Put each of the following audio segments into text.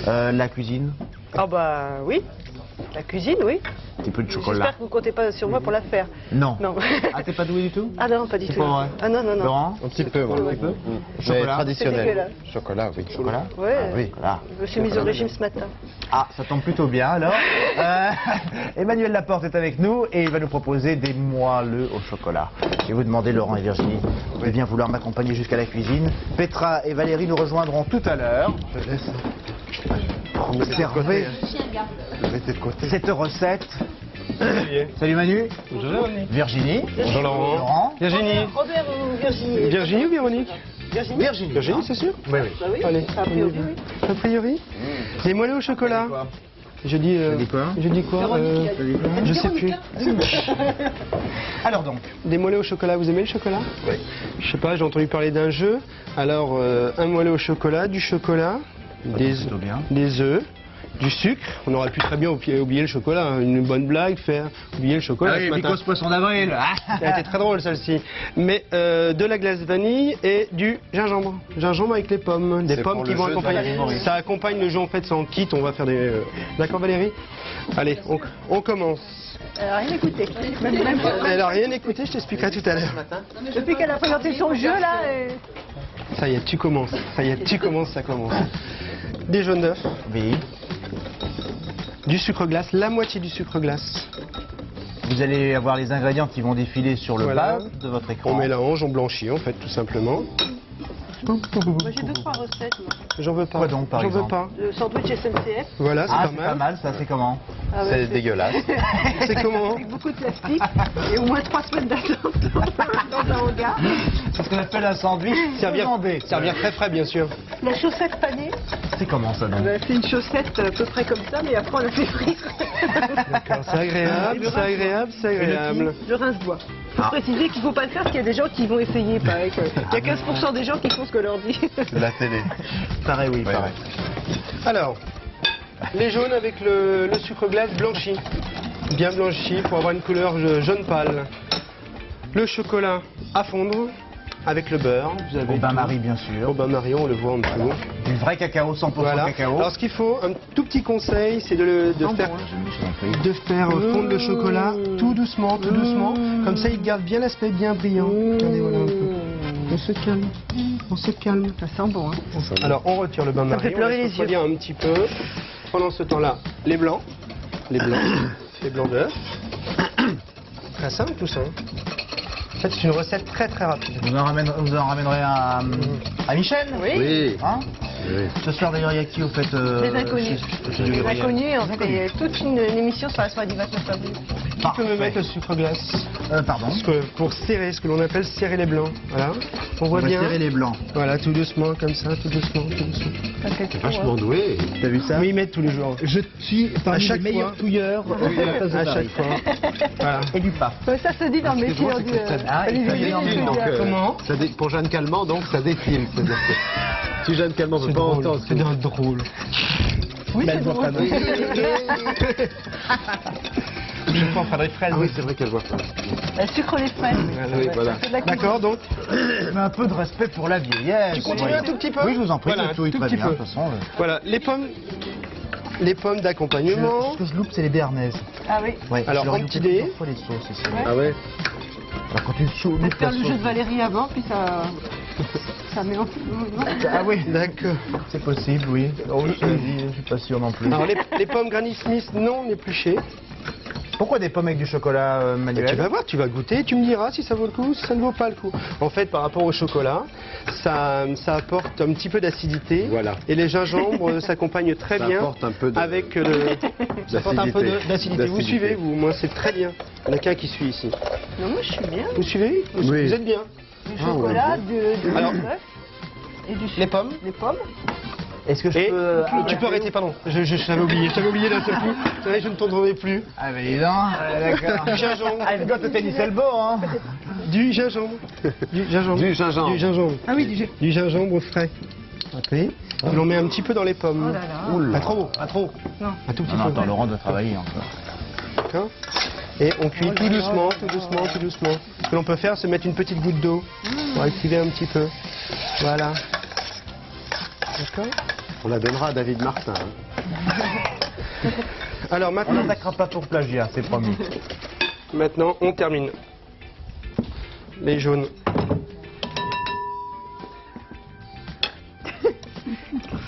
La cuisine, Ah bah oui, la cuisine, oui. un petit peu de chocolat. J'espère que vous ne comptez pas sur moi pour la faire. Non. Non. Ah, t'es pas doué du tout? Ah non, pas du C'est tout. pas vrai. Ah non, non, non. Laurent? Un petit peu, ouais. Un petit peu. Mais Chocolat. C'est traditionnel. dégueulasse. Chocolat, oui. Chocolat? Ouais. Ah oui, voilà. Je me suis mise au régime ce matin. Ah, ça tombe plutôt bien alors. Emmanuel Laporte est avec nous et il va nous proposer des moelleux au chocolat. Je vais vous demander, Laurent et Virginie, de bien vouloir m'accompagner jusqu'à la cuisine. Petra et Valérie nous rejoindront tout à l'heure. Je laisse. Servez Je vais de côté. cette recette. Salut Manu. Bonjour. Virginie. Bonjour Laurent. Laurent. Virginie. Robert ou Virginie? Virginie ou Véronique? Virginie. Virginie, c'est sûr? Oui, oui. Bah oui, Allez. a priori, oui. A priori. Des moelleux au chocolat. Je dis. dis quoi? Je dis quoi Véronique, il a dit. Je sais plus. Alors donc, Des moelleux au chocolat, vous aimez le chocolat? Oui. Je sais pas, j'ai entendu parler d'un jeu. Alors, un moelleux au chocolat, du chocolat, plutôt bien. des œufs, du sucre. On aurait pu très bien oublier le chocolat, hein. Une bonne blague, faire oublier le chocolat. Ah oui, ce matin. Picos Poisson d'avril. Elle était très drôle celle-ci. Mais de la glace vanille et du gingembre. Gingembre avec les pommes. Des C'est pommes pour qui le vont jeu de accompagner. Valérie Maurice. Ça accompagne le jeu en fait, c'est en kit. On va faire des. D'accord Valérie? Allez, on commence. Elle a rien écouté. Elle a rien écouté, je t'expliquerai tout à l'heure. Depuis qu'elle a présenté son jeu, là, Ça y est, tu commences. Ça y est, tu commences, ça commence. Des jaunes d'œufs, Oui. du sucre glace, la moitié du sucre glace. Vous allez avoir les ingrédients qui vont défiler sur le Voilà. bas de votre écran. On mélange, on blanchit en fait, tout simplement. moi j'ai 2-3 recettes. Moi. J'en veux pas. Quoi donc, par J'en veux exemple pas. Le sandwich SNCF, Voilà, c'est Ah, pas c'est mal. pas mal, ça, c'est comment? ah ouais, C'est dégueulasse. C'est comment? avec beaucoup de plastique et au moins 3 semaines d'attente dans un hangar. C'est ce qu'on appelle un sandwich Servir, irlandais. servir très frais, bien sûr. La chaussette panée, C'est comment ça donc? c'est une chaussette à peu près comme ça, mais après on la fait frire. D'accord, c'est agréable, c'est agréable, c'est agréable. Je rince-bois. Il faut préciser qu'il ne faut pas le faire, parce qu'il y a des gens qui vont essayer. Pareil, il y a 15% des gens qui font ce que leur dit. C'est de la télé. Pareil, oui, Ouais, pareil. Alors, les jaunes avec le sucre glace blanchi. Bien blanchi pour avoir une couleur jaune pâle. Le chocolat à fondre avec le beurre. Vous avez Au tout. bain-marie, bien sûr. Au bain-marie, on le voit en dessous. Du vrai cacao, 100% Voilà. cacao. Alors ce qu'il faut, un tout petit conseil, c'est de faire fondre le chocolat tout doucement, tout doucement. Comme ça, il garde bien l'aspect bien brillant. Regardez, voilà un peu. On se calme, on se calme. Ça sent bon. Hein. Alors on retire le bain-marie, Ça me fait pleurer on laisse les yeux. refroidir un petit peu. Pendant ce temps-là, les blancs, les blancs d'œufs. Très simple tout ça. En fait, c'est une recette très très rapide. Vous en ramènerez à Michel? Oui. Hein? Oui. Ce soir d'ailleurs, il y a qui au fait Les inconnus. chez Les Gabriel? inconnus, on fait toute une émission sur la soirée du 29 avril. Qui peut me mettre le sucre glace? Pardon. Pour serrer, ce que l'on appelle serrer les blancs. Voilà. On voit On va bien. serrer les blancs. Voilà, tout doucement, comme ça, tout doucement, tout doucement. Vachement doué. T'as vu ça? Oui, ils mettent tous les jours. Je suis parmi À chaque les meilleurs fois. touilleurs de la place de À Paris. chaque fois. Voilà. Et du pas. Ça se dit dans le métier. c'est que ça- Ah, il fallait Ça en défile, dire. donc, Comment pour Jeanne Calment, donc ça défile. C'est-à-dire que si Jeanne Calment ne C'est peut pas drôle. entendre, C'est d'un drôle. Oui, Mais c'est elle voit drôle. pas mal. Je prends Frédéric Fraise. Ah oui, c'est vrai qu'elle voit pas. Elle sucre les fraises. Oui, voilà. C'est de la cuisine. D'accord, donc Mais un peu de respect pour la vieillesse. Tu continues un tout petit peu? Oui, je vous en prie, Voilà, tout un est tout très petit bien, peu. de toute façon. voilà, les pommes d'accompagnement. Ce que je loupe, c'est les béarnaises. Ah oui. Ouais, Alors, je leur ai en loupé petit dé. plusieurs fois les sauces ici. Ah ouais. Alors, quand tu On va loupes faire la le jeu sauce... de Valérie avant, puis ça mélange. Ah oui, D'accord. c'est possible, oui. Oh, je suis pas sûr non plus. Alors, les pommes Granny Smith non épluchées. Pourquoi des pommes avec du chocolat, Manuel? Tu vas voir, tu vas goûter, tu me diras si ça vaut le coup, si ça ne vaut pas le coup. En fait, par rapport au chocolat, ça apporte un petit peu d'acidité. Voilà. Et les gingembres s'accompagnent très Ça bien apporte un peu de- avec ça apporte un peu d'acidité. Vous suivez, vous, moi c'est très bien. Il n'y en a qu'un qui suit ici. Non, moi je suis bien. Vous suivez? Oui. Vous êtes bien. Du chocolat, du Alors, bœuf et du Les pommes. Les pommes. Est-ce que je Et peux... tu peux arrêter, pardon. Je t'avais oublié d'un seul coup. Vous savez, je ne t'entendrai plus. Ah, mais dis donc, d'accord. Du gingembre. I've got a tennis elbow, hein. Du gingembre. Du gingembre. Du gingembre. Du gingembre. Ah oui, Du gingembre frais. Ok. On en met un petit peu dans les pommes. Oh là là. Pas trop, pas trop. Non. Un tout petit Non, peu. attends, Laurent doit travailler encore. D'accord. Et on cuit tout doucement, tout doucement, tout doucement. Ce que l'on peut faire, c'est mettre une petite goutte d'eau pour activer un petit peu. Voilà. D'accord. On la donnera à David Martin. Alors On maintenant, n'attaquera pas pour plagiat, c'est promis. maintenant, on termine. Les jaunes.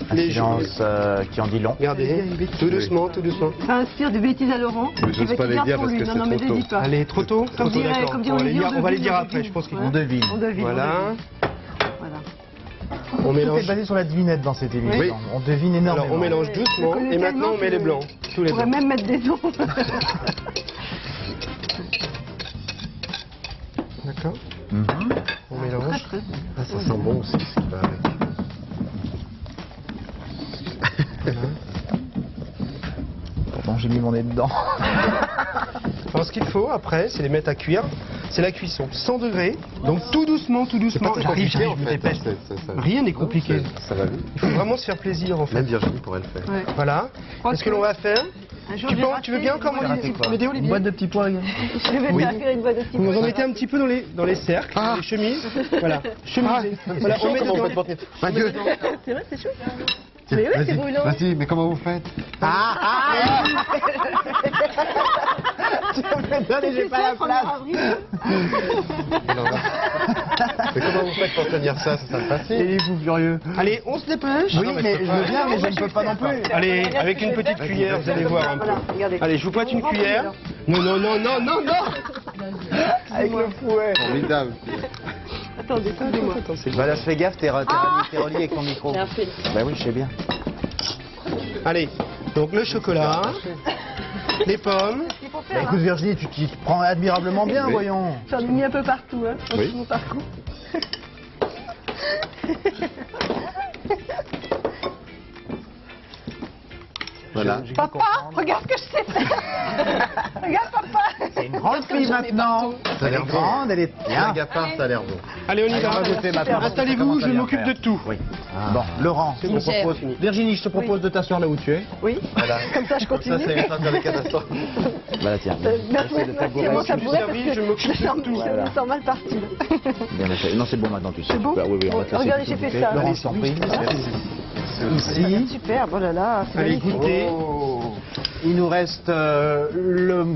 Un Les jaunes. silence qui en dit long. Regardez, tout doucement, tout doucement. Ça inspire des bêtises à Laurent. Mais j'ose Il va pas te les dire dire pour parce lui. que Non, c'est non, mais trop ne les dis pas. Allez, trop tôt. Comme Trop tôt, dirait- d'accord. comme dirait On va les Olivier, dire, on va les on dire devine, après, je pense qu'ils On vont. devine. On devine. Voilà, Voilà. on Tout est mélange. basé sur la devinette dans cette émission. Oui. On devine énormément. Alors on mélange Je doucement connais et maintenant on tellement met les que- blancs. Tous les On pourrait blancs. même mettre des os. D'accord. Mhm. On mélange. Très, très. Ah, ça sent bon aussi ce qui va avec. Pourtant, j'ai mis mon nez dedans. Alors ce qu'il faut après, c'est les mettre à cuire. C'est la cuisson, 100 degrés. Donc tout doucement, tout C'est pas doucement. très J'arrive, compliqué en je me fait. dépêche. Ça- Rien n'est compliqué. Ça va vite. Il faut vraiment se faire plaisir en fait. Même Virginie pourrait le faire. Ouais. Voilà. crois Et ce que que- l'on va faire, Un jour, tu, j'ai penses- raté, tu veux bien comment J'ai raté quoi m'aider Une Olivier boîte de petits pois, regarde. Je vais te faire une boîte de petits Vous en pois. mettez un petit peu dans les cercles, Ah. les chemises. Voilà, chemises. Voilà, on met Comment vous dedans. faites pour tenir Ma gueule. C'est vrai, c'est chaud. Mais oui, c'est brûlant. Vas-y, mais comment vous faites Tu me donnes et j'ai pas la place. Mais comment vous faites pour tenir ça C'est Et facile. les fous furieux. Allez, on se dépêche. Oui, mais je veux bien, mais je ne peux pas non plus. Allez, avec une petite cuillère, vous allez voir un peu. Voilà, regardez. Allez, je vous prête une cuillère. Non, non, non, non, non, non. Avec le fouet. Formidable. Attendez, attendez-moi. Voilà, fais gaffe, t'es relié avec ton micro. J'ai un fil. Bah oui, je sais bien. Allez, donc le chocolat, les pommes. Il faut Bah faire. écoute Virginie, tu t'y prends admirablement bien, Oui. voyons. J'en ai mis un peu partout, hein. Oui. Mon parcours. Voilà. Papa, regarde ce que je sais faire. Regarde, papa. C'est une grande fille maintenant. Ça a Elle est l'air bon. grande, elle est bien. Blague à part, ça a l'air bon. Allez, on y Allez, on va. va goûter maintenant. Installez-vous, Ça commence je à bien m'occupe faire. de tout. Oui. Bon, Laurent, je te Une propose... Virginie, je te propose de t'asseoir là où tu es. Oui. Voilà. Comme ça, je continue. Ça, c'est les temps avec un instant. Voilà, tiens. Merci, merci. Moi, ça pourrait parce servi, je m'occupe que je de tout. me sens mal parti. là. Bien, non, c'est bon maintenant, tu sais. C'est bon. Super, oui, oui, on va Bon, te laisser regardez, tout j'ai fait goûter. ça. Laurent, Allez, je t'en oui, prie. merci. Ici, Super, oh là là, c'est Allez, magnifique. goûtez. il nous reste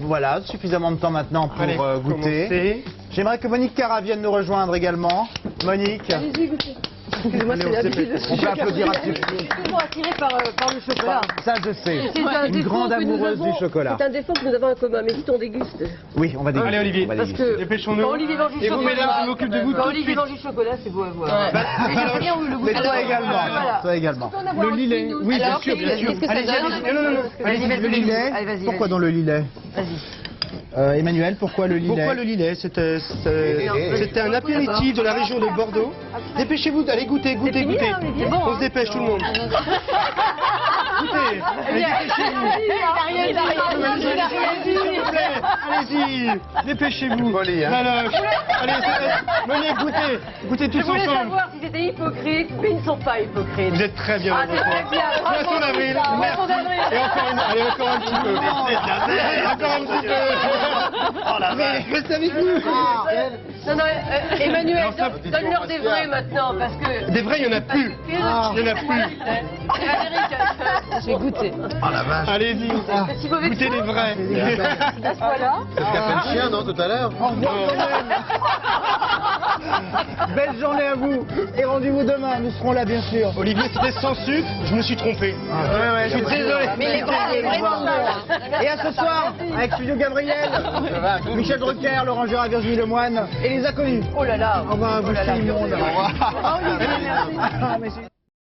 voilà, suffisamment de temps maintenant pour Allez, goûter. commencez. J'aimerais que Monique Cara vienne nous rejoindre également. Monique, Allez-y, goûtez. Excusez-moi, Allez, c'est on la s'est vie. fait- on peut applaudir un petit peu. Je suis toujours attirée par le chocolat. Ça je sais. C'est un Une défaut grande que nous amoureuse avons- du chocolat. C'est un défaut que nous avons en commun, mais vite on déguste. Oui, on va déguster. Allez, Olivier. On va Parce déguster. que Dépêchons-nous. quand Olivier mange du Et vous, chocolat, mesdames, je m'occupe de vous quand tout de Olivier suite. mange du chocolat, c'est beau à voir. Bah, Mais alors, j'aimerais bien le goût. Mais toi également. Voilà. Toi également. Le lilet. Oui, bien sûr, bien sûr. Qu'est-ce que ça Allez-y, donne allez-y. Non, non, non. Allez-y, Le lilet. Allez, vas-y. Pourquoi dans le lilet Emmanuel, pourquoi le lilet Pourquoi le lilet C'était un apéritif de la région de Bordeaux. Dépêchez-vous d'aller goûter, goûter, fini, goûter. hein, Olivier. C'est bon, On hein. se dépêche tout le monde. Goûtez. Allez, dépêchez-vous. Allez-y, dépêchez-vous. Folie, hein. La loge. Allez, venez goûter. Goûtez Je tous voulais ensemble. savoir si c'était hypocrite, mais ils ne sont pas hypocrites. Vous êtes très bien. Ah, c'est très bien. Poisson d'avril. Poisson d'avril. Et encore une. Allez, encore un petit peu. Encore un petit peu. Oh la vache. Restez avec nous. Non, non, Emmanuel, Alors, ça- donne-leur des vrais maintenant, parce que... Des vrais, il n'y en a plus. Il n'y en a plus. J'ai goûté. Oh la vache. Allez-y. Si vous avez Goûtez les vrais. À ce point-là. C'est ce qu'a fait le chien, non, tout à l'heure Belle journée à vous et rendez-vous demain, nous serons là bien sûr. Olivier, c'était sans sucre, je me suis trompé. Je suis désolé. Mais les vrais, les vrais sont là. Et à ce soir, avec Studio Gabriel, Michel Drucker, Laurent Gérard, Virginie Lemoine et les inconnus. Oh là là. Au revoir, vous Oh là là. tout le monde. Au revoir. Oh, Olivier, merci. Merci.